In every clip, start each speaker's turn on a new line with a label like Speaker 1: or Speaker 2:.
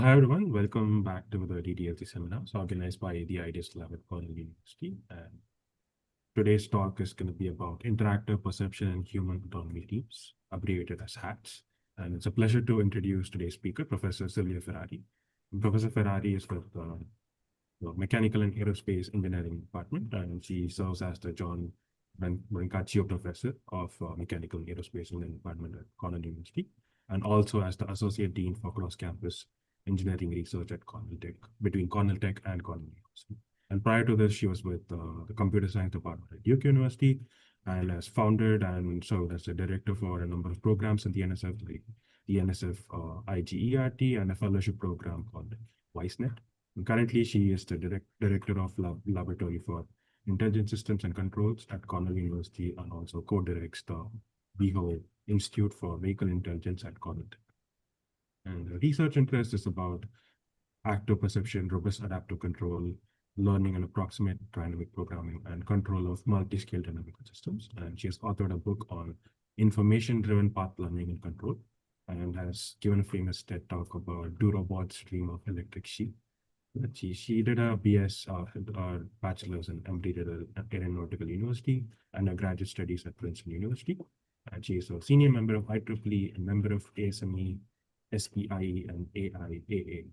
Speaker 1: Hi everyone, welcome back to the DDLC seminars organized by the Ideas Lab at Cornell University. And today's talk is going to be about interactive perception and human autonomy teams, abbreviated as HATS. And it's a pleasure to introduce today's speaker, Professor Silvia Ferrari. Professor Ferrari is with the Mechanical and Aerospace Engineering Department, and she serves as the John Brancaccio Professor of Mechanical and Aerospace Engineering Department at Cornell University, and also as the Associate Dean for Cross-Campus Engineering Research at Cornell Tech, between Cornell Tech and Cornell University. And prior to this, she was with the Computer Science Department at Duke University, and has founded and served as the director for a number of programs in the NSF, the NSF IGERT, and a fellowship program called WiseNet. And currently, she is the director of Laboratory for Intelligent Systems and Controls at Cornell University, and also co-directs the WeHo Institute for Vehicle Intelligence at Cornell Tech. And the research interest is about active perception, robust adaptive control, learning and approximate dynamic programming, and control of multi-scale dynamical systems. And she has authored a book on information-driven path learning and control, and has given a famous TED talk about Do Robots Dream of Electric Sheep. She did a BS, bachelor's in MD at Aeronautical University, and a graduate studies at Princeton University. And she is a senior member of IEEE and member of ASME, SPIE, and AIAA.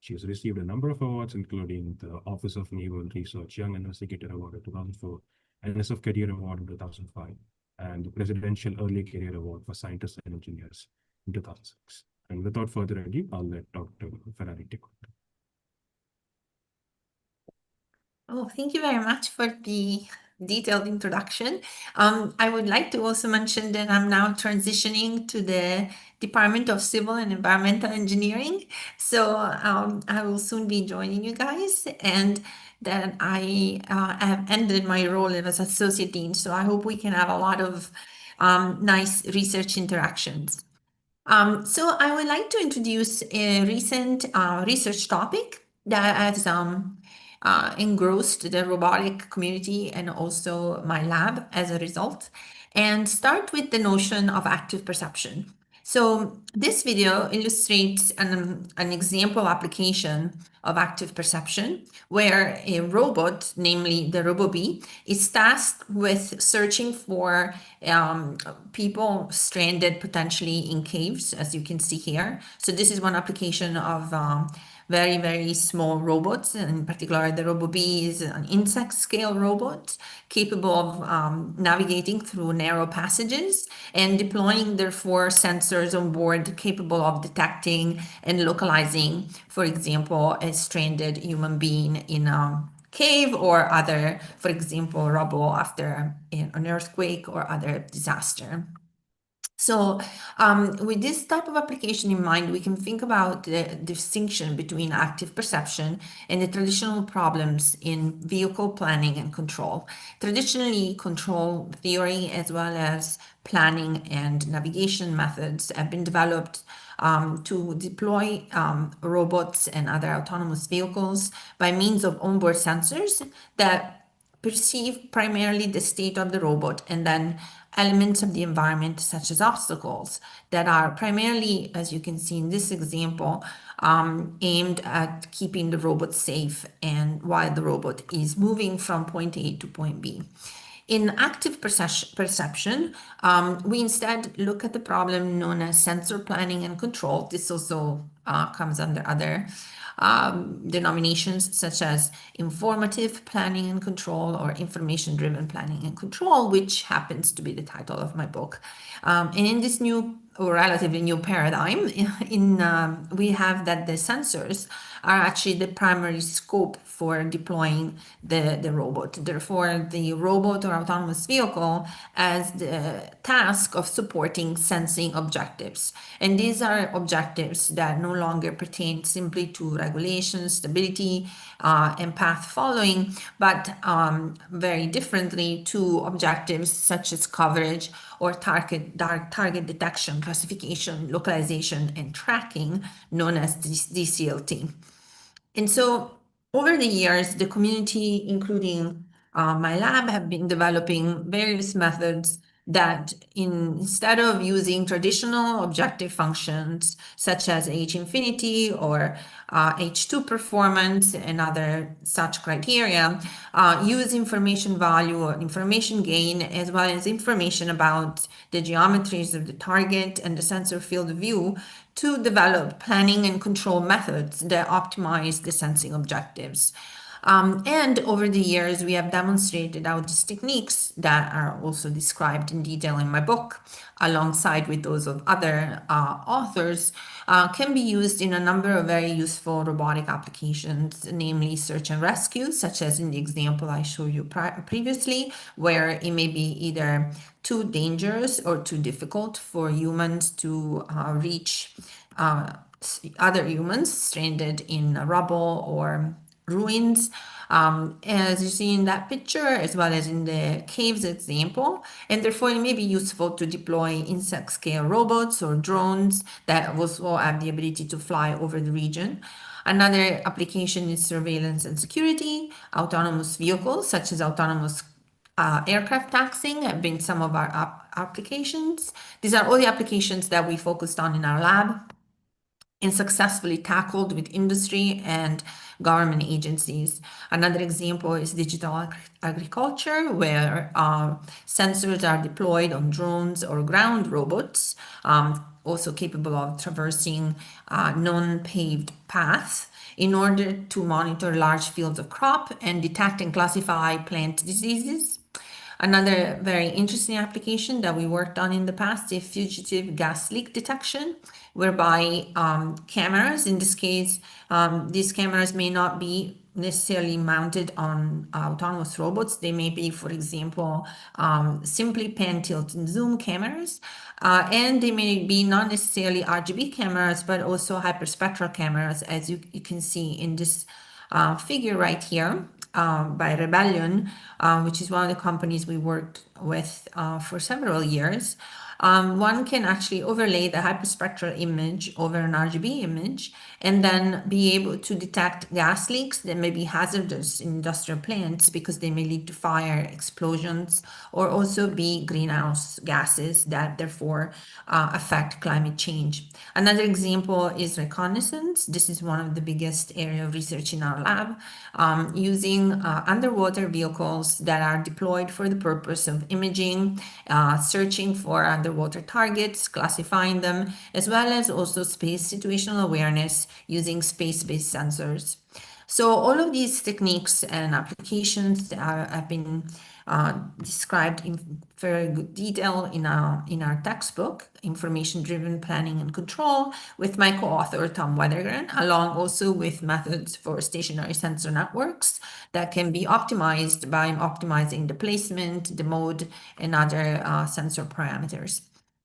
Speaker 1: She has received a number of awards, including the Office of Naval Research Young Investigator Award in 2004, NSF Career Award in 2005, and the Presidential Early Career Award for Scientists and Engineers in 2006. And without further ado, I'll let Dr. Ferrari take over.
Speaker 2: Oh, thank you very much for the detailed introduction. I would like to also mention that I'm now transitioning to the Department of Civil and Environmental Engineering. So I will soon be joining you guys, and that I have ended my role as Associate Dean. So I hope we can have a lot of nice research interactions. So I would like to introduce a recent research topic that has engrossed the robotic community and also my lab as a result, and start with the notion of active perception. So this video illustrates an example application of active perception where a robot, namely the RoboBee, is tasked with searching for people stranded potentially in caves, as you can see here. So this is one application of very, very small robots. In particular, the RoboBee is an insect scale robot capable of navigating through narrow passages and deploying, therefore, sensors on board capable of detecting and localizing, for example, a stranded human being in a cave or other, for example, rubble after an earthquake or other disaster. So with this type of application in mind, we can think about the distinction between active perception and the traditional problems in vehicle planning and control. Traditionally, control theory as well as planning and navigation methods have been developed to deploy robots and other autonomous vehicles by means of onboard sensors that perceive primarily the state of the robot and then elements of the environment such as obstacles that are primarily, as you can see in this example, aimed at keeping the robot safe and while the robot is moving from point A to point B. In active perception, we instead look at the problem known as sensor planning and control. This also comes under other denominations such as informative planning and control or information-driven planning and control, which happens to be the title of my book. And in this new or relatively new paradigm, we have that the sensors are actually the primary scope for deploying the robot. Therefore, the robot or autonomous vehicle has the task of supporting sensing objectives. And these are objectives that no longer pertain simply to regulation, stability, and path following, but very differently to objectives such as coverage or target detection, classification, localization, and tracking, known as DCLT. And so over the years, the community, including my lab, have been developing various methods that instead of using traditional objective functions such as H infinity or H2 performance and other such criteria, use information value or information gain, as well as information about the geometries of the target and the sensor field of view to develop planning and control methods that optimize the sensing objectives. And over the years, we have demonstrated how these techniques that are also described in detail in my book, alongside with those of other authors, can be used in a number of very useful robotic applications, namely search and rescue, such as in the example I showed you previously, where it may be either too dangerous or too difficult for humans to reach other humans stranded in rubble or ruins, as you see in that picture, as well as in the caves example. And therefore, it may be useful to deploy insect scale robots or drones that also have the ability to fly over the region. Another application is surveillance and security. Autonomous vehicles, such as autonomous aircraft taxiing, have been some of our applications. These are all the applications that we focused on in our lab and successfully tackled with industry and government agencies. Another example is digital agriculture, where sensors are deployed on drones or ground robots, also capable of traversing non-paved paths in order to monitor large fields of crop and detect and classify plant diseases. Another very interesting application that we worked on in the past is fugitive gas leak detection, whereby cameras, in this case, these cameras may not be necessarily mounted on autonomous robots. They may be, for example, simply pan, tilt, and zoom cameras. And they may be not necessarily RGB cameras, but also hyperspectral cameras, as you can see in this figure right here. By Rebellion, which is one of the companies we worked with for several years. One can actually overlay the hyperspectral image over an RGB image and then be able to detect gas leaks that may be hazardous in industrial plants because they may lead to fire, explosions, or also be greenhouse gases that therefore affect climate change. Another example is reconnaissance. This is one of the biggest area of research in our lab, using underwater vehicles that are deployed for the purpose of imaging, searching for underwater targets, classifying them, as well as also space situational awareness using space-based sensors. So all of these techniques and applications have been described in very good detail in our textbook, Information-Driven Planning and Control, with my co-author Tom Weddergren, along also with methods for stationary sensor networks that can be optimized by optimizing the placement, the mode, and other sensor parameters.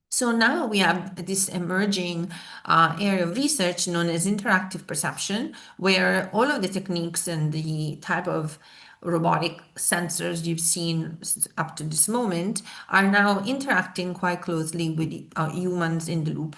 Speaker 2: So now we have this emerging area of research known as interactive perception, where all of the techniques and the type of robotic sensors you've seen up to this moment are now interacting quite closely with humans in the loop.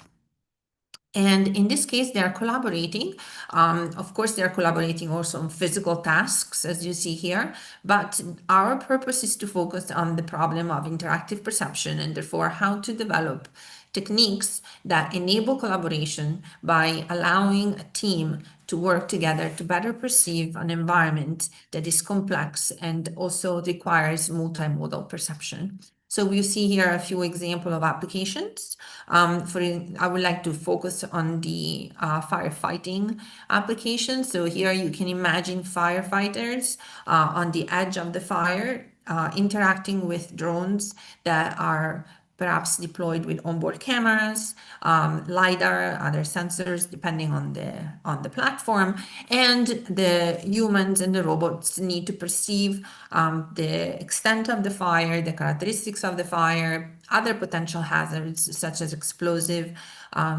Speaker 2: And in this case, they are collaborating. Of course, they are collaborating also on physical tasks, as you see here. But our purpose is to focus on the problem of interactive perception and therefore how to develop techniques that enable collaboration by allowing a team to work together to better perceive an environment that is complex and also requires multimodal perception. So we see here a few examples of applications. I would like to focus on the firefighting application. So here you can imagine firefighters on the edge of the fire interacting with drones that are perhaps deployed with onboard cameras, LiDAR, other sensors, depending on the platform. And the humans and the robots need to perceive the extent of the fire, the characteristics of the fire, other potential hazards, such as explosive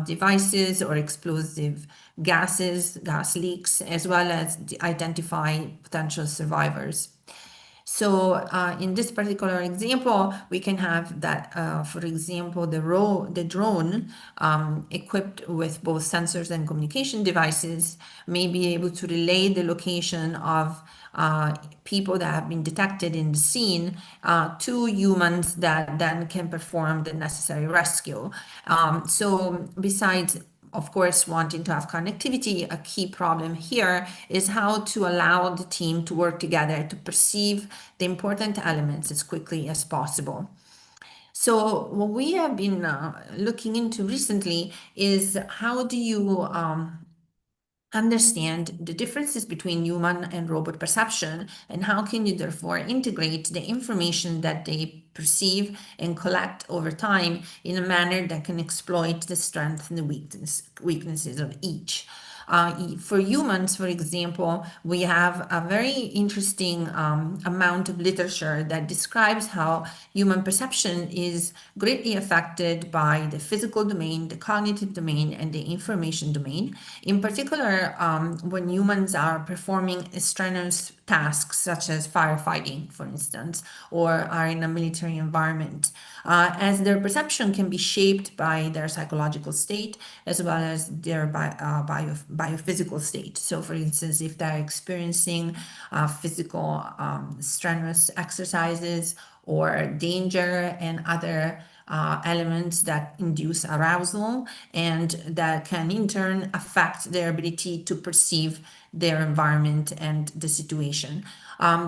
Speaker 2: devices or explosive gases, gas leaks, as well as identify potential survivors. So in this particular example, we can have that, for example, the drone equipped with both sensors and communication devices may be able to relay the location of people that have been detected in the scene to humans that then can perform the necessary rescue. So besides of course, wanting to have connectivity, a key problem here is how to allow the team to work together to perceive the important elements as quickly as possible. So what we have been looking into recently is how do you understand the differences between human and robot perception, and how can you therefore integrate the information that they perceive and collect over time in a manner that can exploit the strengths and the weaknesses of each. For humans, for example, we have a very interesting amount of literature that describes how human perception is greatly affected by the physical domain, the cognitive domain, and the information domain. In particular, when humans are performing strenuous tasks such as firefighting, for instance, or are in a military environment, as their perception can be shaped by their psychological state as well as their biophysical state. So, for instance, if they're experiencing physical strenuous exercises or danger and other elements that induce arousal and that can in turn affect their ability to perceive their environment and the situation.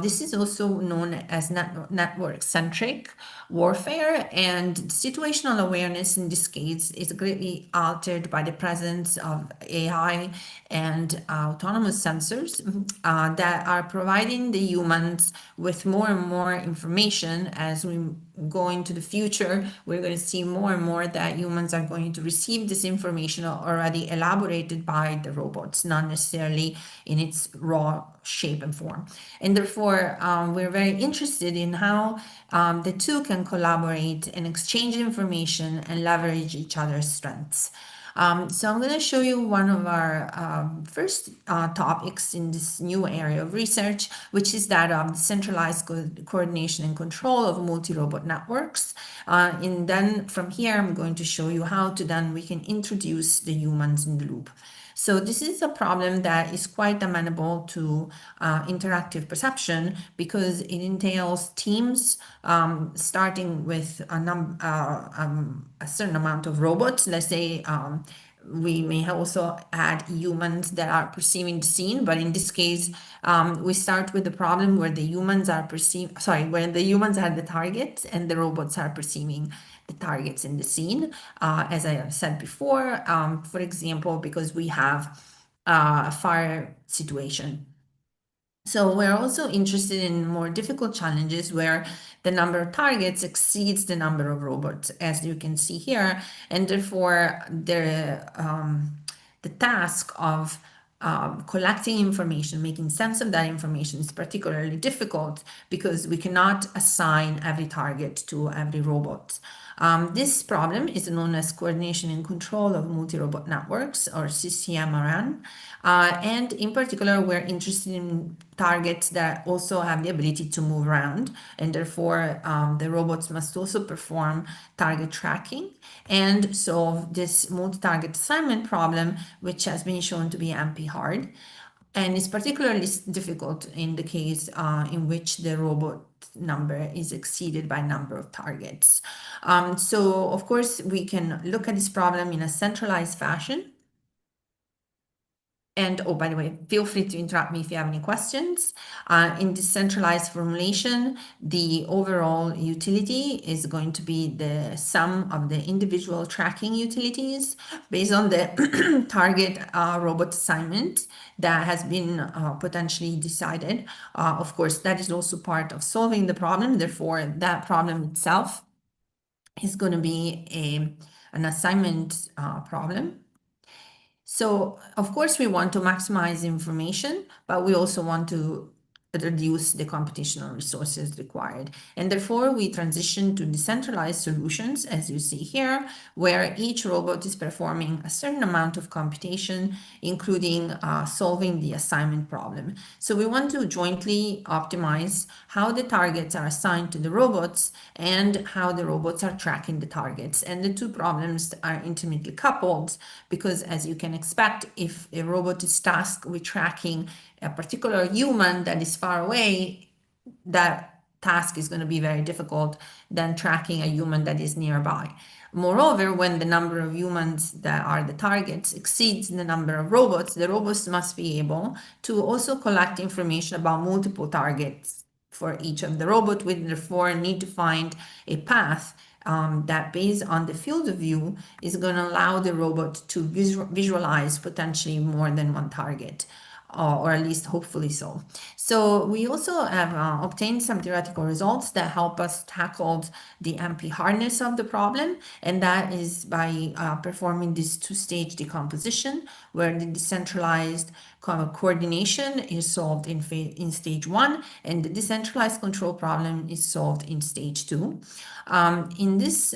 Speaker 2: This is also known as network-centric warfare, and situational awareness in this case is greatly altered by the presence of AI and autonomous sensors that are providing the humans with more and more information. As we go into the future, we're going to see more and more that humans are going to receive this information already elaborated by the robots, not necessarily in its raw shape and form. And therefore, we're very interested in how the two can collaborate and exchange information and leverage each other's strengths. So I'm going to show you one of our first topics in this new area of research, which is that of centralized coordination and control of multi-robot networks. And then from here, I'm going to show you how to then we can introduce the humans in the loop. So this is a problem that is quite amenable to interactive perception because it entails teams starting with a certain amount of robots. Let's say we may also add humans that are perceiving the scene, but in this case, we start with the problem where the humans are where the humans are the target and the robots are perceiving the targets in the scene. As I said before, for example, because we have a fire situation. So we're also interested in more difficult challenges where the number of targets exceeds the number of robots, as you can see here, and therefore the task of collecting information, making sense of that information is particularly difficult because we cannot assign every target to every robot. This problem is known as coordination and control of multi-robot networks, or CCMRN. And in particular, we're interested in targets that also have the ability to move around, and therefore the robots must also perform target tracking and solve this multi-target assignment problem, which has been shown to be MP hard. And it's particularly difficult in the case in which the robot number is exceeded by number of targets. So, of course, we can look at this problem in a centralized fashion. And, oh, by the way, feel free to interrupt me if you have any questions. In this centralized formulation, the overall utility is going to be the sum of the individual tracking utilities based on the target robot assignment that has been potentially decided. Of course, that is also part of solving the problem. Therefore, that problem itself is going to be an assignment problem. So, of course, we want to maximize information, but we also want to reduce the computational resources required. And therefore, we transition to decentralized solutions, as you see here, where each robot is performing a certain amount of computation, including solving the assignment problem. So we want to jointly optimize how the targets are assigned to the robots and how the robots are tracking the targets. And the two problems are intimately coupled because, as you can expect, if a robot is tasked with tracking a particular human that is far away, that task is going to be very difficult than tracking a human that is nearby. Moreover, when the number of humans that are the targets exceeds the number of robots, the robots must be able to also collect information about multiple targets for each of the robot. We therefore need to find a path that, based on the field of view, is going to allow the robot to visualize potentially more than one target. Or at least hopefully so. So we also have obtained some theoretical results that help us tackle the MP hardness of the problem, and that is by performing this two-stage decomposition, where the decentralized coordination is solved in stage 1, and the decentralized control problem is solved in stage 2. In this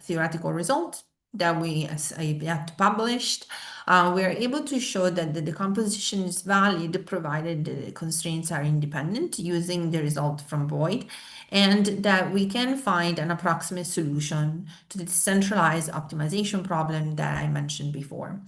Speaker 2: theoretical result that we have published, we are able to show that the decomposition is valid provided the constraints are independent using the result from Boyd, and that we can find an approximate solution to the decentralized optimization problem that I mentioned before.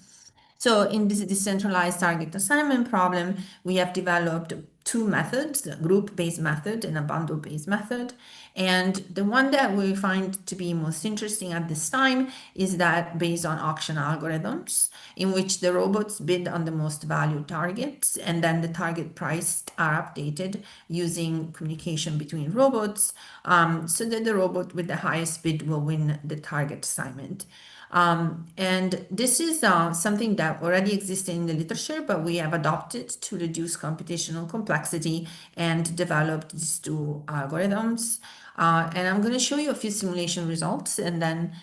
Speaker 2: So in this decentralized target assignment problem, we have developed two methods, a group-based method and a bundle-based method. And the one that we find to be most interesting at this time is that based on auction algorithms, in which the robots bid on the most valued targets, and then the target prices are updated using communication between robots, so that the robot with the highest bid will win the target assignment. And this is something that already existed in the literature, but we have adopted to reduce computational complexity and developed these two algorithms. And I'm going to show you a few simulation results and then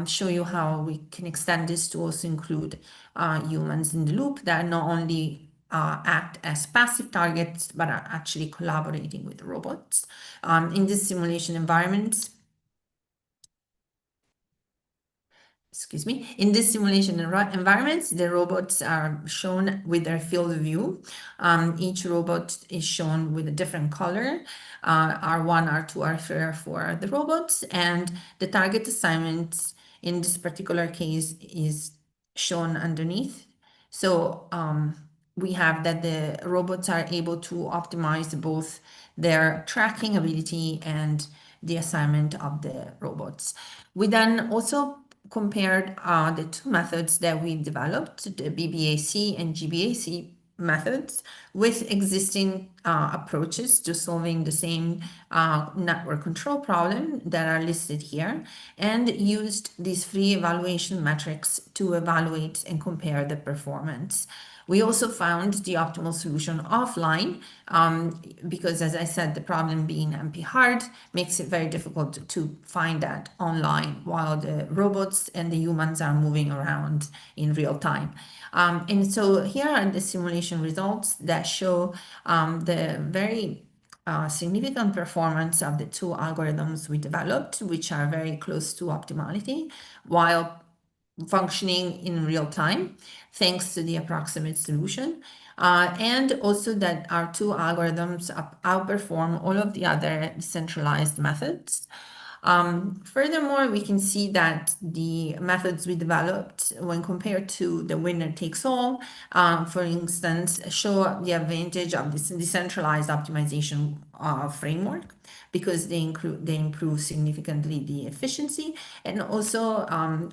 Speaker 2: show you how we can extend this to also include humans in the loop that not only act as passive targets, but are actually collaborating with robots. In this simulation environment, in this simulation environments, the robots are shown with their field of view. Each robot is shown with a different color. R1, R2, R3, R4 are the robots, and the target assignment in this particular case is shown underneath. So we have that the robots are able to optimize both their tracking ability and the assignment of the robots. We then also compared the two methods that we developed, the BBAC and GBAC methods, with existing approaches to solving the same network control problem that are listed here, and used these free evaluation metrics to evaluate and compare the performance. We also found the optimal solution offline because, as I said, the problem being MP hard makes it very difficult to find that online while the robots and the humans are moving around in real time. And so here are the simulation results that show the very significant performance of the two algorithms we developed, which are very close to optimality, while functioning in real time, thanks to the approximate solution. And also that our two algorithms outperform all of the other decentralized methods. Furthermore, we can see that the methods we developed, when compared to the winner takes all, for instance, show the advantage of this decentralized optimization framework, because they improve significantly the efficiency. And also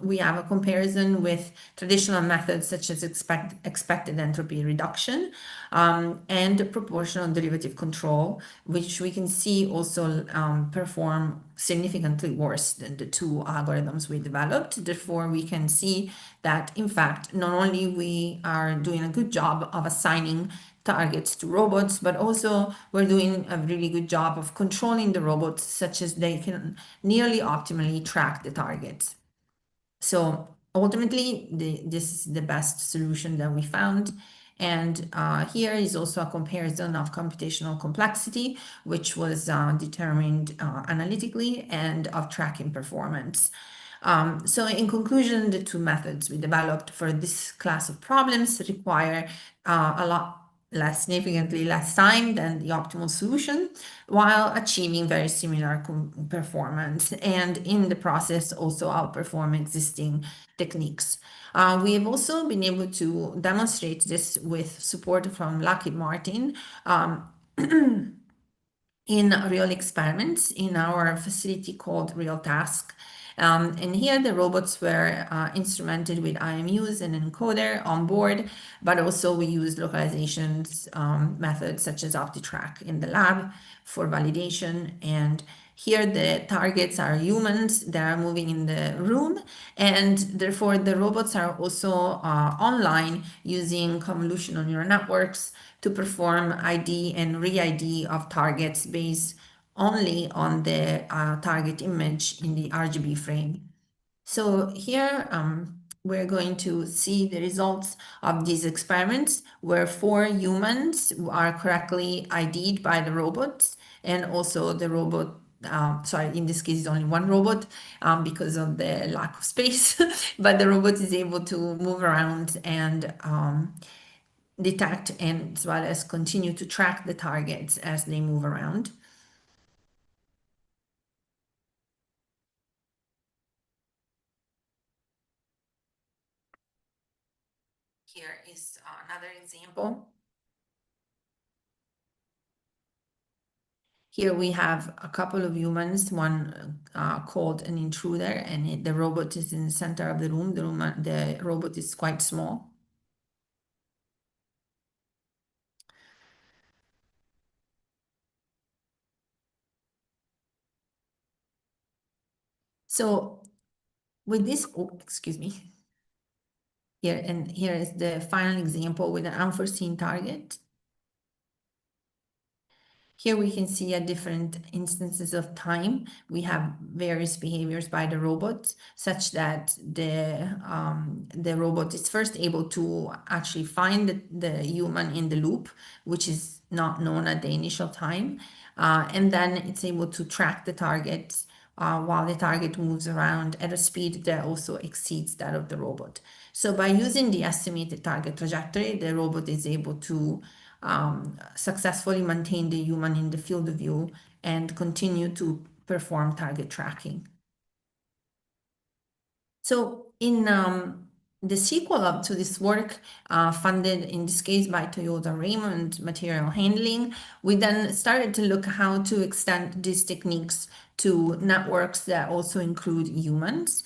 Speaker 2: we have a comparison with traditional methods such as expected entropy reduction and proportional derivative control, which we can see also perform significantly worse than the two algorithms we developed. Therefore, we can see that, in fact, not only we are doing a good job of assigning targets to robots, but also we're doing a really good job of controlling the robots such as they can nearly optimally track the targets. So ultimately, this is the best solution that we found. And here is also a comparison of computational complexity, which was determined analytically, and of tracking performance. So in conclusion, the two methods we developed for this class of problems require a lot significantly less time than the optimal solution, while achieving very similar performance, and in the process also outperform existing techniques. We have also been able to demonstrate this with support from Lockheed Martin in real experiments in our facility called RealTHASC. And here the robots were instrumented with IMUs and an encoder on board, but also we used localizations methods such as OptiTrack in the lab for validation. And here the targets are humans that are moving in the room, and therefore the robots are also online using convolutional neural networks to perform ID and re-ID of targets based only on the target image in the RGB frame. So here we're going to see the results of these experiments where 4 humans are correctly ID'd by the robots, and also the robot, sorry, in this case it's only one robot because of the lack of space, but the robot is able to move around and detect and as well as continue to track the targets as they move around. Here is another example. Here we have a couple of humans, one called an intruder, and the robot is in the center of the room. The robot is quite small. So with this, oh, excuse me. Here is the final example with an unforeseen target. Here we can see at different instances of time, we have various behaviors by the robot, such that the robot is first able to actually find the human in the loop, which is not known at the initial time. And then it's able to track the target while the target moves around at a speed that also exceeds that of the robot. So by using the estimated target trajectory, the robot is able to successfully maintain the human in the field of view and continue to perform target tracking. So in the sequel up to this work, funded in this case by Toyota Raymond Material Handling, we then started to look how to extend these techniques to networks that also include humans.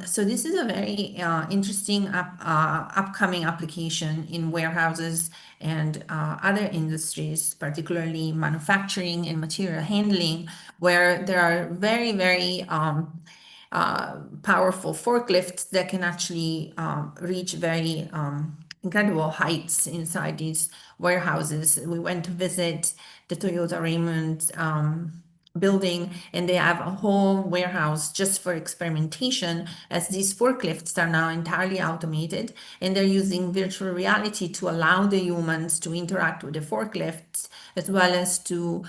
Speaker 2: So this is a very interesting upcoming application in warehouses and other industries, particularly manufacturing and material handling, where there are very, very powerful forklifts that can actually reach very incredible heights inside these warehouses. We went to visit the Toyota Raymond building, and they have a whole warehouse just for experimentation, as these forklifts are now entirely automated, and they're using virtual reality to allow the humans to interact with the forklifts, as well as to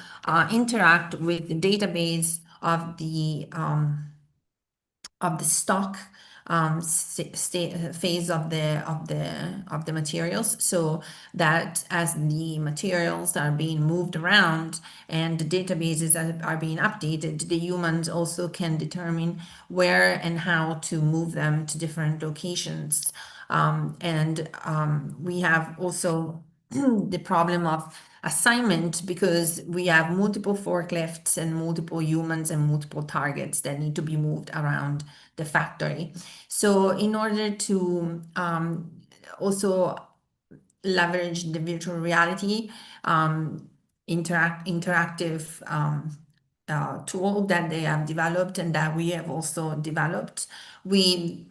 Speaker 2: interact with the database of the stock phase of the materials, so that as the materials are being moved around and the databases are being updated, the humans also can determine where and how to move them to different locations. We have also the problem of assignment, because we have multiple forklifts and multiple humans and multiple targets that need to be moved around the factory. So in order to also leverage the virtual reality interactive tool that they have developed and that we have also developed, we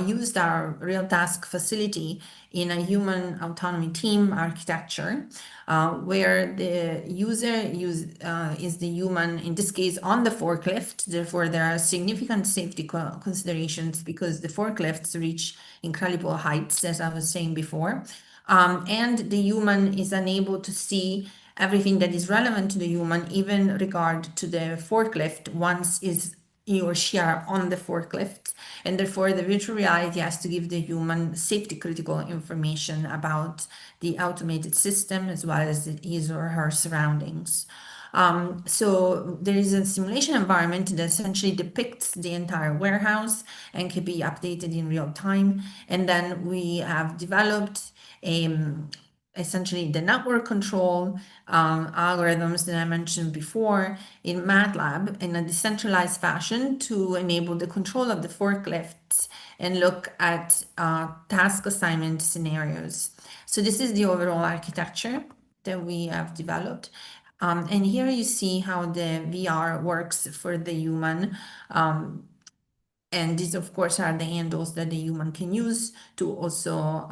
Speaker 2: used our RealTHASC facility in a human autonomy team architecture, where the user is the human, in this case, on the forklift. Therefore, there are significant safety considerations because the forklifts reach incredible heights, as I was saying before. And the human is unable to see everything that is relevant to the human, even regard to the forklift once he or she are on the forklift, and therefore the virtual reality has to give the human safety critical information about the automated system as well as his or her surroundings. So there is a simulation environment that essentially depicts the entire warehouse and can be updated in real time. And then we have developed essentially the network control algorithms that I mentioned before in MATLAB in a decentralized fashion to enable the control of the forklifts and look at task assignment scenarios. So this is the overall architecture that we have developed. And here you see how the VR works for the human. And these, of course, are the handles that the human can use to also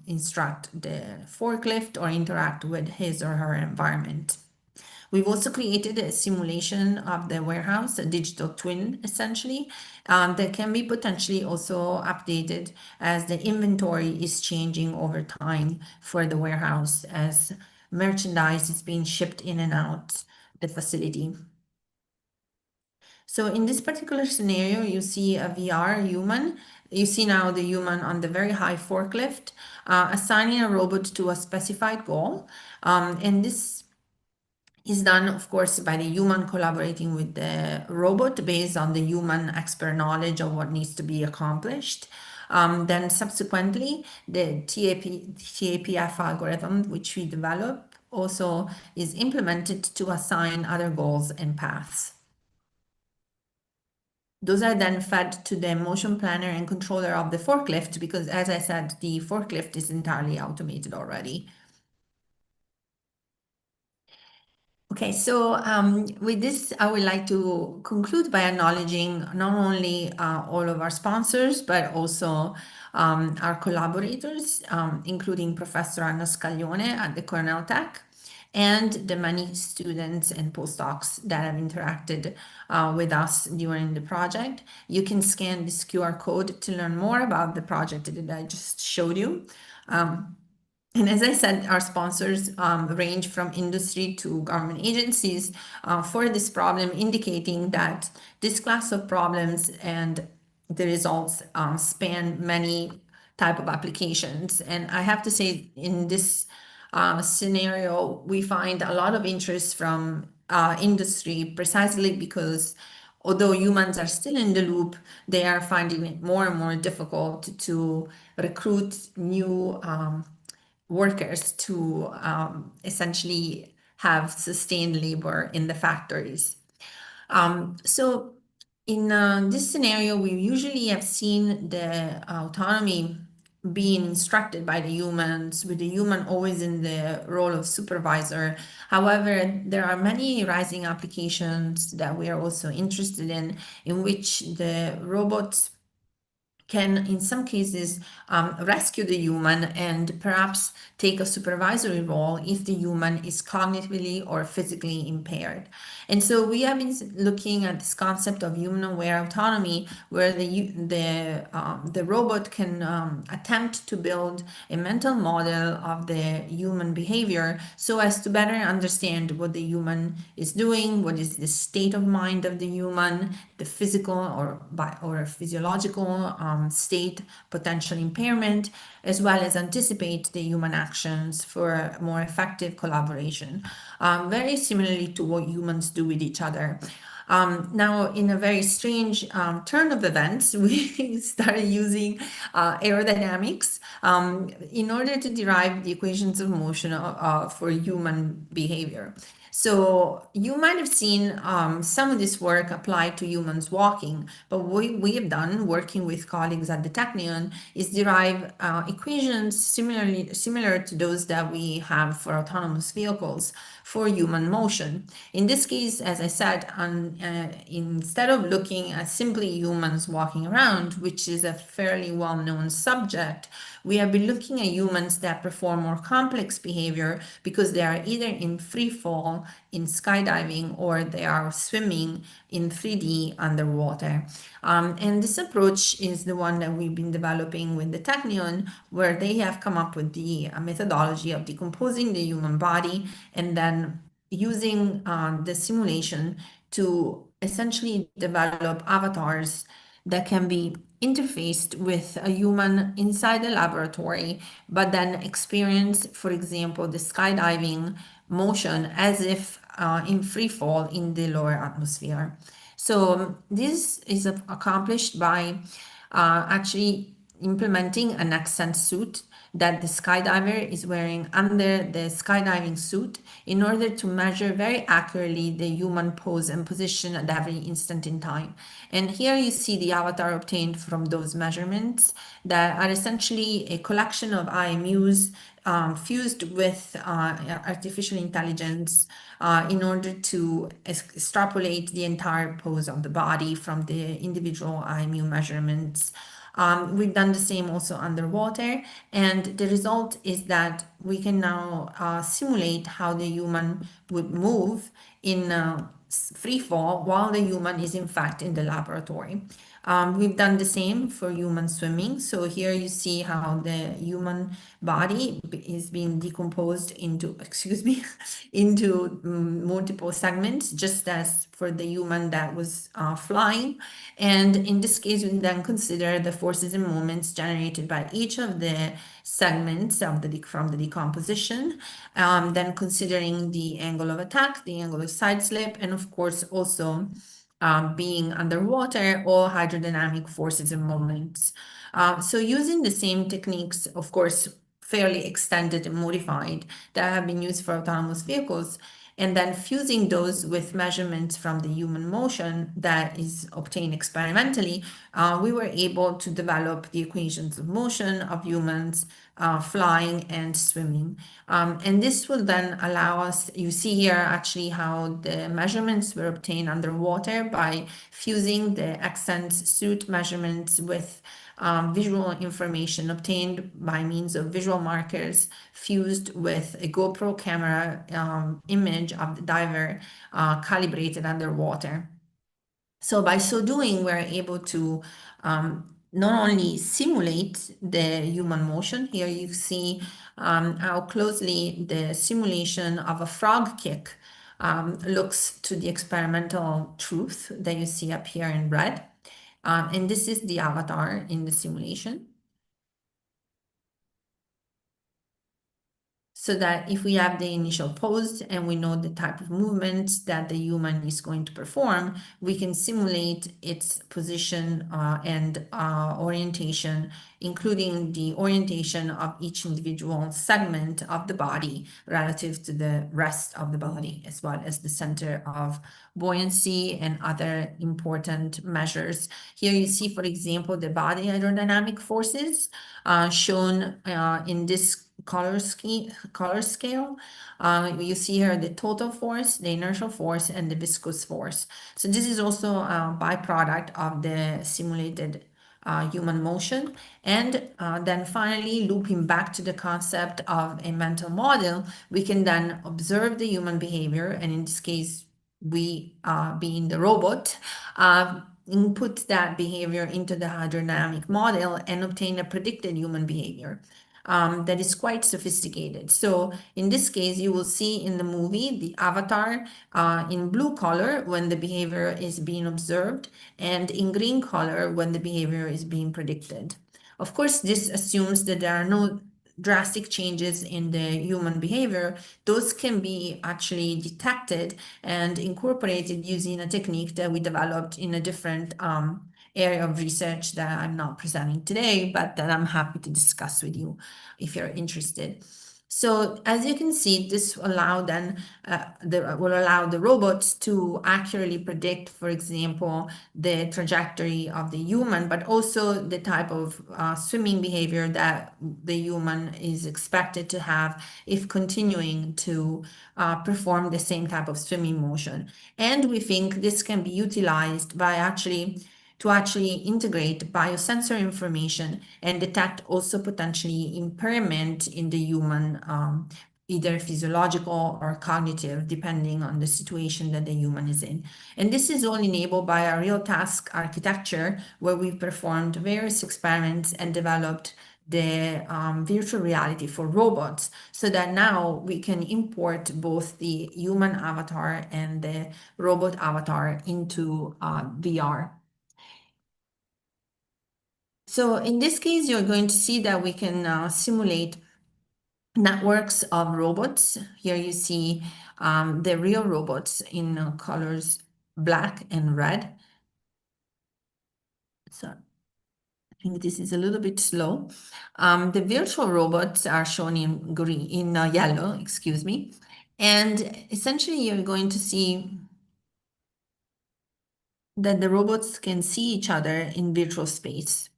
Speaker 2: instruct the forklift or interact with his or her environment. We've also created a simulation of the warehouse, a digital twin, essentially, that can be potentially also updated as the inventory is changing over time for the warehouse as merchandise is being shipped in and out the facility. So in this particular scenario, you see a VR human. You see now the human on the very high forklift, assigning a robot to a specified goal. And this is done, of course, by the human collaborating with the robot based on the human expert knowledge of what needs to be accomplished. Then subsequently, the TAPF algorithm, which we develop, also is implemented to assign other goals and paths. Those are then fed to the motion planner and controller of the forklift because, as I said, the forklift is entirely automated already. Okay, so with this, I would like to conclude by acknowledging not only all of our sponsors, but also our collaborators, including Professor Anna Scaglione at the Cornell Tech, and the many students and postdocs that have interacted with us during the project. You can scan this QR code to learn more about the project that I just showed you. And as I said, our sponsors range from industry to government agencies for this problem, indicating that this class of problems and the results span many type of applications. And I have to say, in this scenario, we find a lot of interest from industry precisely because although humans are still in the loop, they are finding it more and more difficult to recruit new workers to essentially have sustained labor in the factories. So in this scenario, we usually have seen the autonomy being instructed by the humans, with the human always in the role of supervisor. However, there are many rising applications that we are also interested in which the robots can, in some cases, rescue the human and perhaps take a supervisory role if the human is cognitively or physically impaired. And so we have been looking at this concept of human-aware autonomy, where the robot can attempt to build a mental model of the human behavior so as to better understand what the human is doing, what is the state of mind of the human, the physical or physiological state, potential impairment, as well as anticipate the human actions for more effective collaboration, very similarly to what humans do with each other. Now, in a very strange turn of events, we started using aerodynamics in order to derive the equations of motion for human behavior. So you might have seen some of this work applied to humans walking, but what we have done working with colleagues at the Technion is derive equations similar to those that we have for autonomous vehicles for human motion. In this case, as I said, instead of looking at simply humans walking around, which is a fairly well-known subject, we have been looking at humans that perform more complex behavior because they are either in free fall in skydiving, or they are swimming in 3D underwater. And this approach is the one that we've been developing with the Technion, where they have come up with the methodology of decomposing the human body and then using the simulation to essentially develop avatars that can be interfaced with a human inside the laboratory, but then experience, for example, the skydiving motion as if in free fall in the lower atmosphere. So this is accomplished by actually implementing an accent suit that the skydiver is wearing under the skydiving suit in order to measure very accurately the human pose and position at every instant in time. And here you see the avatar obtained from those measurements that are essentially a collection of IMUs fused with artificial intelligence in order to extrapolate the entire pose of the body from the individual IMU measurements. We've done the same also underwater, and the result is that we can now simulate how the human would move in free fall while the human is in fact in the laboratory. We've done the same for human swimming. So here you see how the human body is being decomposed into, into multiple segments, just as for the human that was flying. And in this case, we then consider the forces and moments generated by each of the segments of from the decomposition, then considering the angle of attack, the angle of side slip, and of course also being underwater, all hydrodynamic forces and moments. So using the same techniques, of course, fairly extended and modified, that have been used for autonomous vehicles, and then fusing those with measurements from the human motion that is obtained experimentally, we were able to develop the equations of motion of humans flying and swimming. And this will then allow us, you see here actually how the measurements were obtained underwater by fusing the accent suit measurements with visual information obtained by means of visual markers fused with a GoPro camera image of the diver calibrated underwater. So by so doing, we're able to not only simulate the human motion. Here you see how closely the simulation of a frog kick looks to the experimental truth that you see up here in red. And this is the avatar in the simulation. So that if we have the initial pose and we know the type of movements that the human is going to perform, we can simulate its position and orientation, including the orientation of each individual segment of the body relative to the rest of the body, as well as the center of buoyancy and other important measures. Here you see, for example, the body hydrodynamic forces shown in this color scale. You see here the total force, the inertial force, and the viscous force. So this is also a byproduct of the simulated human motion. And then finally, looping back to the concept of a mental model, we can then observe the human behavior, and in this case, we being the robot, input that behavior into the hydrodynamic model and obtain a predicted human behavior. That is quite sophisticated. So in this case, you will see in the movie the avatar in blue color when the behavior is being observed, and in green color when the behavior is being predicted. Of course, this assumes that there are no drastic changes in the human behavior. Those can be actually detected and incorporated using a technique that we developed in a different area of research that I'm not presenting today, but that I'm happy to discuss with you if you're interested. So as you can see, this will allow then will allow the robots to accurately predict, for example, the trajectory of the human, but also the type of swimming behavior that the human is expected to have if continuing to perform the same type of swimming motion. And we think this can be utilized by to actually integrate biosensor information and detect also potentially impairment in the human either physiological or cognitive, depending on the situation that the human is in. And this is all enabled by our RealTHASC architecture, where we've performed various experiments and developed the virtual reality for robots, so that now we can import both the human avatar and the robot avatar into VR. So in this case, you're going to see that we can simulate networks of robots. Here you see the real robots in colors black and red. So I think this is a little bit slow. The virtual robots are shown in green, in yellow, excuse me. And essentially you're going to see that the robots can see each other in virtual space.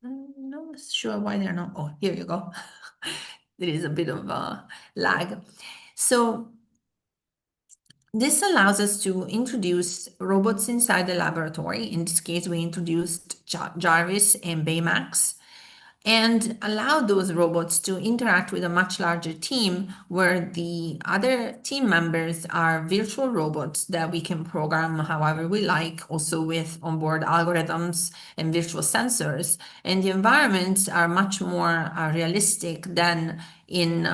Speaker 2: I'm not sure why they're not. Oh, here you go. There is a bit of a lag. So this allows us to introduce robots inside the laboratory. In this case, we introduced Jarvis and Baymax, and allow those robots to interact with a much larger team, where the other team members are virtual robots that we can program however we like, also with onboard algorithms and virtual sensors. And the environments are much more realistic than in,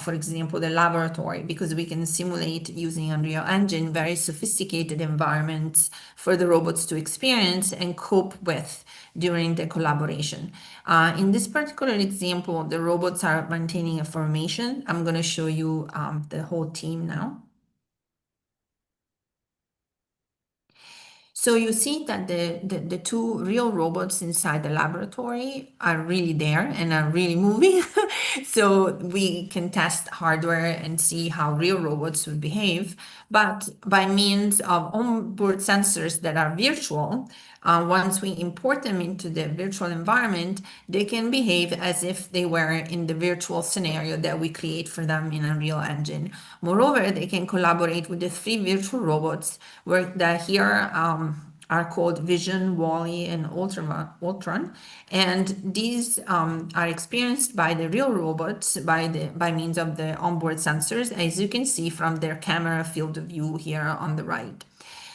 Speaker 2: for example, the laboratory, because we can simulate using Unreal Engine very sophisticated environments for the robots to experience and cope with during the collaboration. In this particular example, the robots are maintaining a formation. I'm going to show you the whole team now. So you see that the two real robots inside the laboratory are really there and are really moving. So we can test hardware and see how real robots would behave. But by means of onboard sensors that are virtual, once we import them into the virtual environment, they can behave as if they were in the virtual scenario that we create for them in Unreal Engine. Moreover, they can collaborate with the three virtual robots that here are called Vision, Wally, and Ultron. And these are experienced by the real robots by means of the onboard sensors, as you can see from their camera field of view here on the right.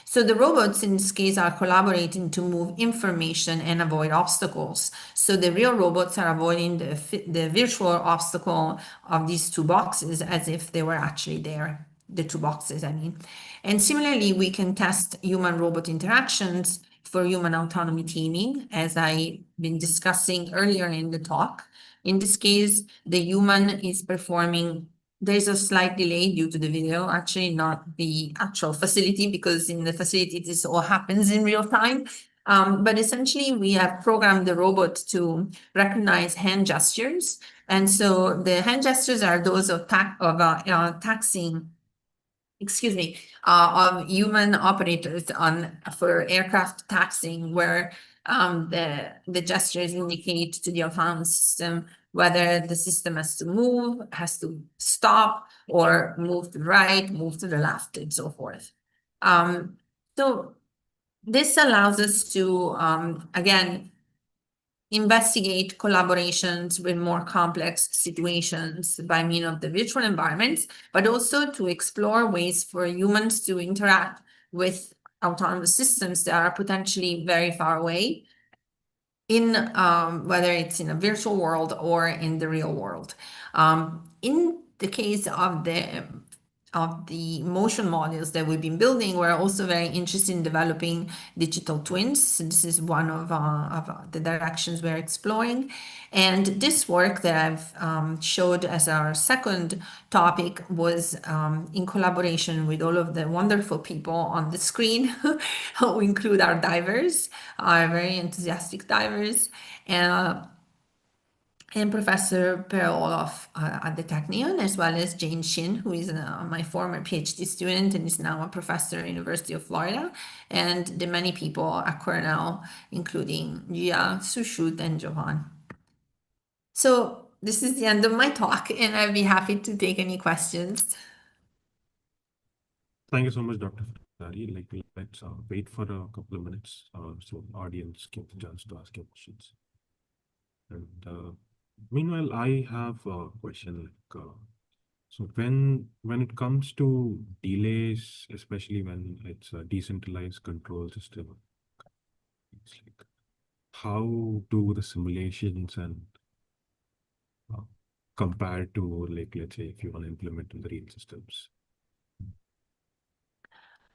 Speaker 2: So the robots in this case are collaborating to move information and avoid obstacles. So the real robots are avoiding the virtual obstacle of these two boxes as if they were actually there, the two boxes, I mean. And similarly, we can test human-robot interactions for human autonomy teaming, as I've been discussing earlier in the talk. In this case, the human is performing. There's a slight delay due to the video, actually not the actual facility, because in the facility this all happens in real time. But essentially we have programmed the robot to recognize hand gestures. And so the hand gestures are those of taxiing, excuse me, of human operators for aircraft taxiing, where the gestures indicate to the autonomous system whether the system has to move, has to stop, or move to the right, move to the left, and so forth. So this allows us to, again, investigate collaborations with more complex situations by means of the virtual environments, but also to explore ways for humans to interact with autonomous systems that are potentially very far away, in whether it's in a virtual world or in the real world. In the case of the motion models that we've been building, we're also very interested in developing digital twins. This is one of the directions we're exploring. And this work that I've showed as our second topic was in collaboration with all of the wonderful people on the screen, who include our divers, our very enthusiastic divers, and Professor Per-Olof at the Technion, as well as Jane Shin, who is my former PhD student and is now a professor at University of Florida, and the many people at Cornell, including Gia, Sushut, and Johan. So this is the end of my talk, and I'd be happy to take any questions.
Speaker 1: Thank you so much, Dr. Ferrari. Let's wait for a couple of minutes so the audience get the chance to ask your questions. And Meanwhile, I have a question. So when it comes to delays, especially when it's a decentralized control system, it's like how do the simulations and uh, compare to, like, let's say if you want to implement in the real systems,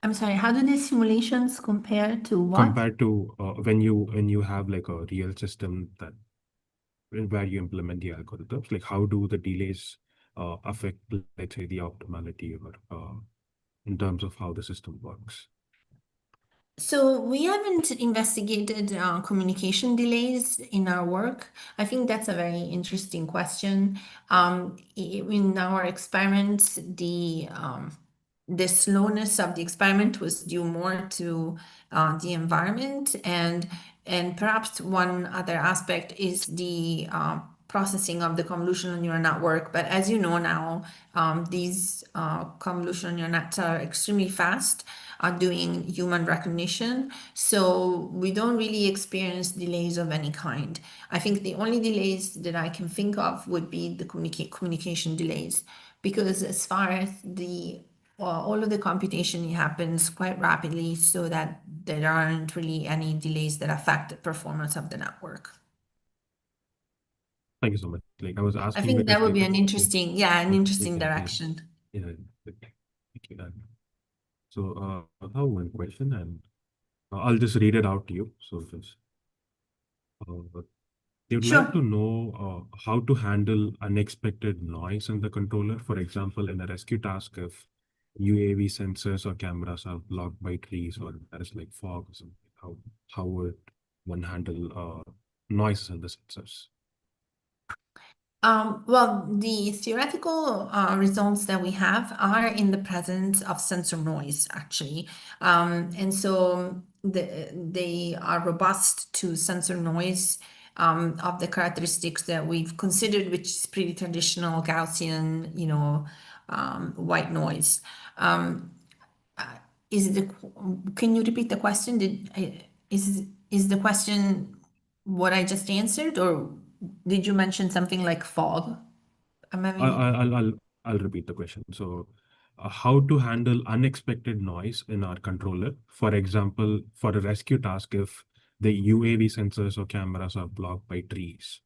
Speaker 2: I'm sorry, how do these simulations compare to what?
Speaker 1: compared to when you have like a real system that where you implement the algorithms, like how do the delays affect, let's say, the optimality or in terms of how the system works?
Speaker 2: So we haven't investigated communication delays in our work. I think that's a very interesting question. In our experiments, the slowness of the experiment was due more to the environment, and perhaps one other aspect is the processing of the convolutional neural network. But as you know now, these convolutional neural nets are extremely fast doing human recognition. So we don't really experience delays of any kind. I think the only delays that I can think of would be the communication delays, because as far as all of the computation happens quite rapidly, so that there aren't really any delays that affect the performance of the network.
Speaker 1: Thank you so much. Like, I was
Speaker 2: I
Speaker 1: asking
Speaker 2: think that
Speaker 1: because,
Speaker 2: would
Speaker 1: like,
Speaker 2: be an
Speaker 1: yeah,
Speaker 2: interesting, yeah, an
Speaker 1: yeah,
Speaker 2: interesting
Speaker 1: exactly.
Speaker 2: direction.
Speaker 1: Yeah, thank you. So I have one question, and I'll just read it out to you. So just they would like
Speaker 2: Sure.
Speaker 1: to know how to handle unexpected noise in the controller. For example, in a rescue task, if UAV sensors or cameras are blocked by trees or there is like fog or something, how would one handle noises in the sensors?
Speaker 2: Well, the theoretical results that we have are in the presence of sensor noise, actually. And so they are robust to sensor noise of the characteristics that we've considered, which is pretty traditional Gaussian, white noise. Um, is the Can you repeat the question? Is the question what I just answered, or did you mention something like fog? I'm
Speaker 1: I-
Speaker 2: having.
Speaker 1: I- I'll I'll I'll repeat the question. So, how to handle unexpected noise in our controller? For example, for a rescue task, if the UAV sensors or cameras are blocked by trees.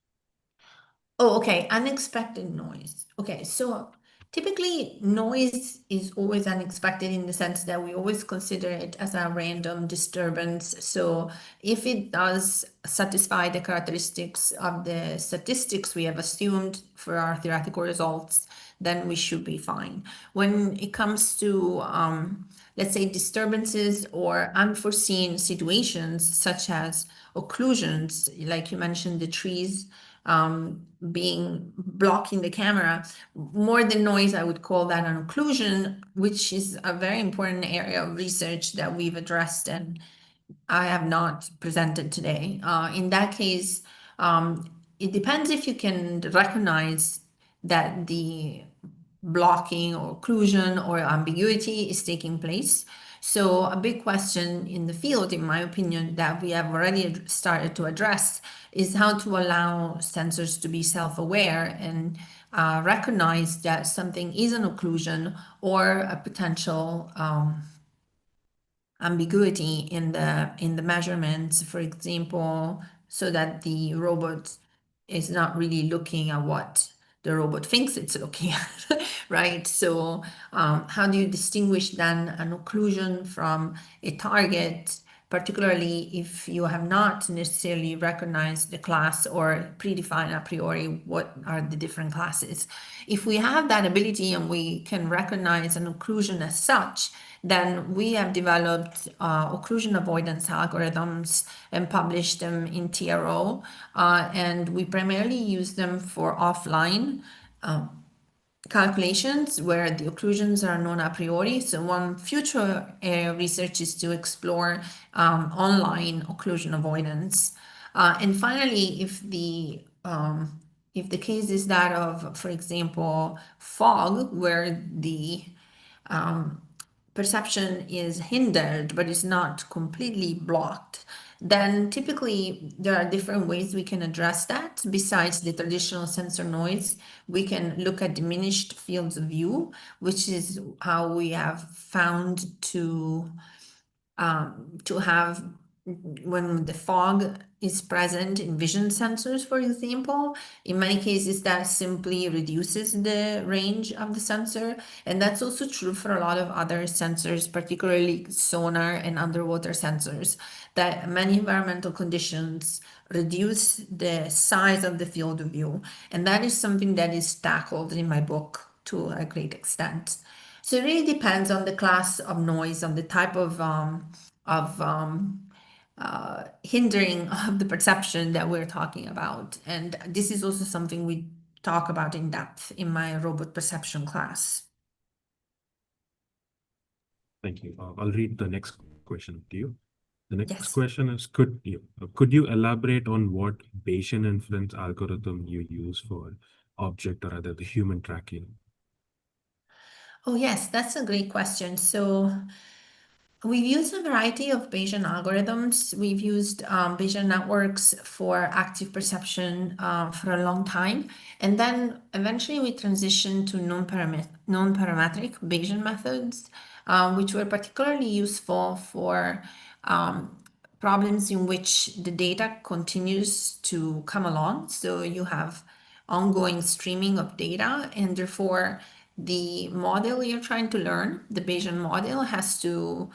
Speaker 2: Oh, okay. Unexpected noise. Okay, so typically noise is always unexpected in the sense that we always consider it as a random disturbance. So if it does satisfy the characteristics of the statistics we have assumed for our theoretical results, then we should be fine. When it comes to, let's say, disturbances or unforeseen situations, such as occlusions, like you mentioned, the trees being blocking the camera, more than noise, I would call that an occlusion, which is a very important area of research that we've addressed and I have not presented today. In that case, it depends if you can recognize that the blocking or occlusion or ambiguity is taking place. So a big question in the field, in my opinion, that we have already started to address is how to allow sensors to be self-aware and recognize that something is an occlusion or a potential ambiguity in the measurements, for example, so that the robot is not really looking at what the robot thinks it's looking at, right? So how do you distinguish then an occlusion from a target, particularly if you have not necessarily recognized the class or predefined a priori what are the different classes? If we have that ability and we can recognize an occlusion as such, then we have developed occlusion avoidance algorithms and published them in TRO. And we primarily use them for offline calculations where the occlusions are known a priori. So one future research is to explore online occlusion avoidance. And finally, if the case is that of, for example, fog, where the perception is hindered but is not completely blocked, then typically there are different ways we can address that. Besides the traditional sensor noise, we can look at diminished fields of view, which is how we have found to have, when the fog is present in vision sensors, for example, in many cases that simply reduces the range of the sensor. And that's also true for a lot of other sensors, particularly sonar and underwater sensors, that many environmental conditions reduce the size of the field of view. And that is something that is tackled in my book to a great extent. So it really depends on the class of noise, on the type of hindering of the perception that we're talking about. And this is also something we talk about in depth in my robot perception class.
Speaker 1: Thank you. I'll read the next question to you. The next
Speaker 2: Yes.
Speaker 1: question is, could you elaborate on what Bayesian inference algorithm you use for object or other the human tracking?
Speaker 2: Oh, yes, that's a great question. So we've used a variety of Bayesian algorithms. We've used Bayesian networks for active perception for a long time. And then eventually we transitioned to non-parametric Bayesian methods, which were particularly useful for problems in which the data continues to come along. So you have ongoing streaming of data, and therefore the model you're trying to learn, the Bayesian model, has to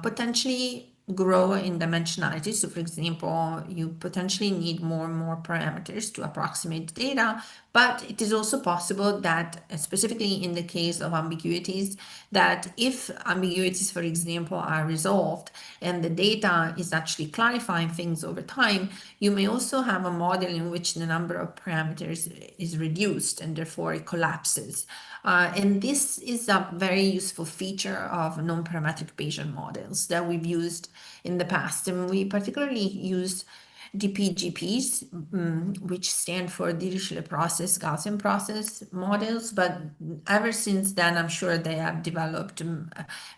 Speaker 2: potentially grow in dimensionality. So for example, you potentially need more and more parameters to approximate the data, but it is also possible that, specifically in the case of ambiguities, that if ambiguities, for example, are resolved and the data is actually clarifying things over time, you may also have a model in which the number of parameters is reduced and therefore it collapses. And this is a very useful feature of non-parametric Bayesian models that we've used in the past. And we particularly used DPGPs, which stand for Dirichlet process, Gaussian process models. But ever since then, I'm sure they have developed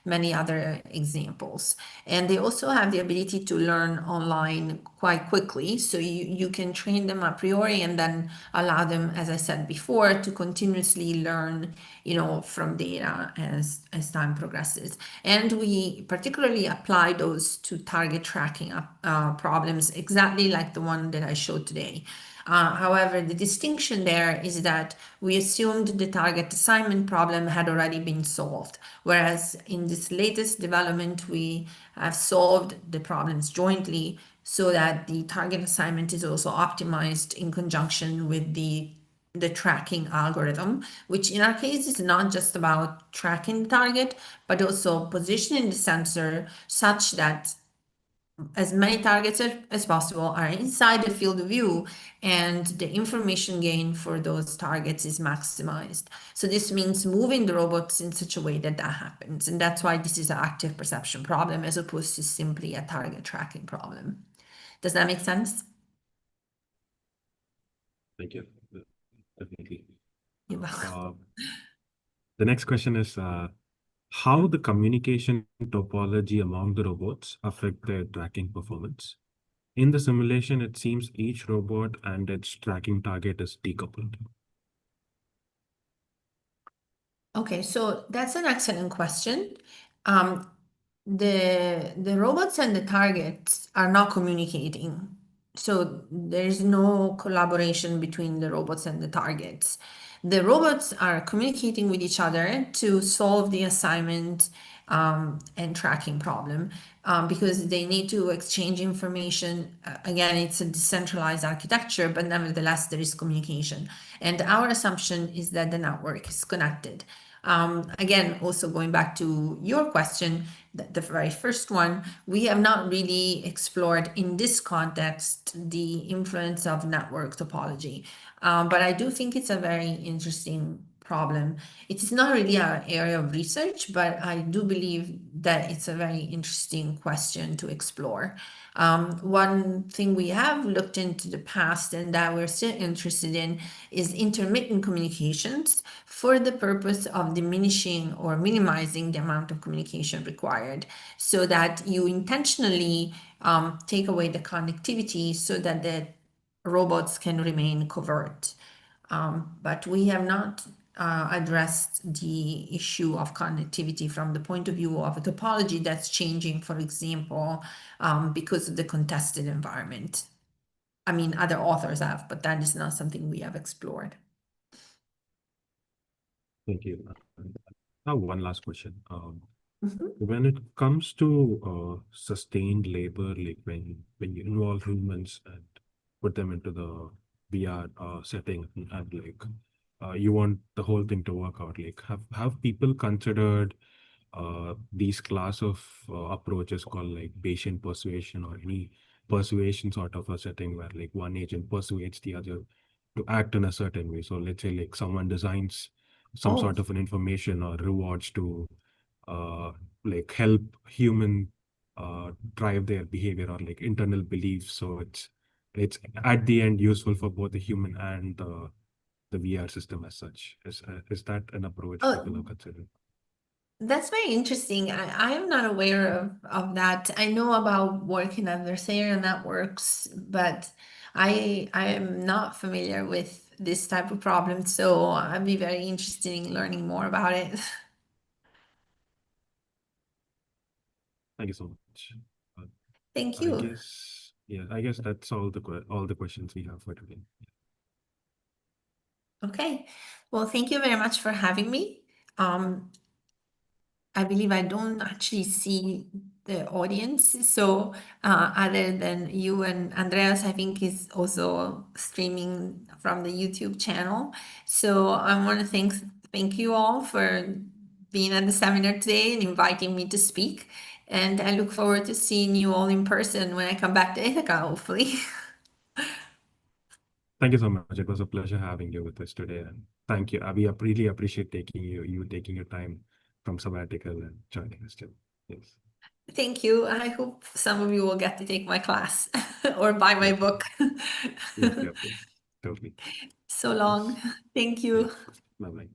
Speaker 2: many other examples. And they also have the ability to learn online quite quickly. So you can train them a priori and then allow them, as I said before, to continuously learn, from data as time progresses. And we particularly apply those to target tracking problems, exactly like the one that I showed today. However, the distinction there is that we assumed the target assignment problem had already been solved, whereas in this latest development, we have solved the problems jointly so that the target assignment is also optimized in conjunction with the tracking algorithm, which in our case is not just about tracking the target, but also positioning the sensor such that as many targets as possible are inside the field of view and the information gain for those targets is maximized. So this means moving the robots in such a way that that happens. And that's why this is an active perception problem as opposed to simply a target tracking problem. Does that make sense?
Speaker 1: Thank you. Definitely.
Speaker 2: You're welcome.
Speaker 1: The next question is, how the communication topology among the robots affect their tracking performance. In the simulation, it seems each robot and its tracking target is decoupled.
Speaker 2: Okay, so that's an excellent question. The robots and the targets are not communicating. So there is no collaboration between the robots and the targets. The robots are communicating with each other to solve the assignment and tracking problem because they need to exchange information. Again, it's a decentralized architecture, but nevertheless, there is communication. And our assumption is that the network is connected. Again, also going back to your question, the very first one, we have not really explored in this context the influence of network topology. But I do think it's a very interesting problem. It is not really our area of research, but I do believe that it's a very interesting question to explore. One thing we have looked into the past and that we're still interested in is intermittent communications for the purpose of diminishing or minimizing the amount of communication required, so that you intentionally take away the connectivity so that the robots can remain covert. But we have not addressed the issue of connectivity from the point of view of a topology that's changing, for example, because of the contested environment. I mean, other authors have, but that is not something we have explored.
Speaker 1: Thank you. Now, one last question.
Speaker 2: Mhm.
Speaker 1: When it comes to sustained labor, like when you involve humans and put them into the VR setting, and like you want the whole thing to work out, like have people considered these class of approaches called like patient persuasion or any persuasion sort of a setting where like one agent persuades the other to act in a certain way? So let's say like someone designs some
Speaker 2: Oh,
Speaker 1: sort of an information or rewards to like help human drive their behavior or like internal beliefs. So it's at the end useful for both the human and the VR system as such. Is that an approach people
Speaker 2: oh,
Speaker 1: have considered?
Speaker 2: that's very interesting. I am not aware of that. I know about working adversarial networks, but I am not familiar with this type of problem. So I'd be very interested in learning more about it.
Speaker 1: Thank you so much. Uh,
Speaker 2: Thank
Speaker 1: I
Speaker 2: you.
Speaker 1: guess, yeah, I guess that's all the questions we have for today.
Speaker 2: Okay. Well, thank you very much for having me. I believe I don't actually see the audience. So other than you and Andreas, I think is also streaming from the YouTube channel. So I want to thank you all for being at the seminar today and inviting me to speak. And I look forward to seeing you all in person when I come back to Ithaca, hopefully.
Speaker 1: Thank you so much. It was a pleasure having you with us today, and thank you. We really appreciate you taking your time from sabbatical and joining us too. Yes.
Speaker 2: Thank you. I hope some of you will get to take my class or buy my
Speaker 1: Yep.
Speaker 2: book.
Speaker 1: Yep. Yep. Yep. Totally.
Speaker 2: So long.
Speaker 1: Yes.
Speaker 2: Thank
Speaker 1: Yeah.
Speaker 2: you.
Speaker 1: Bye bye.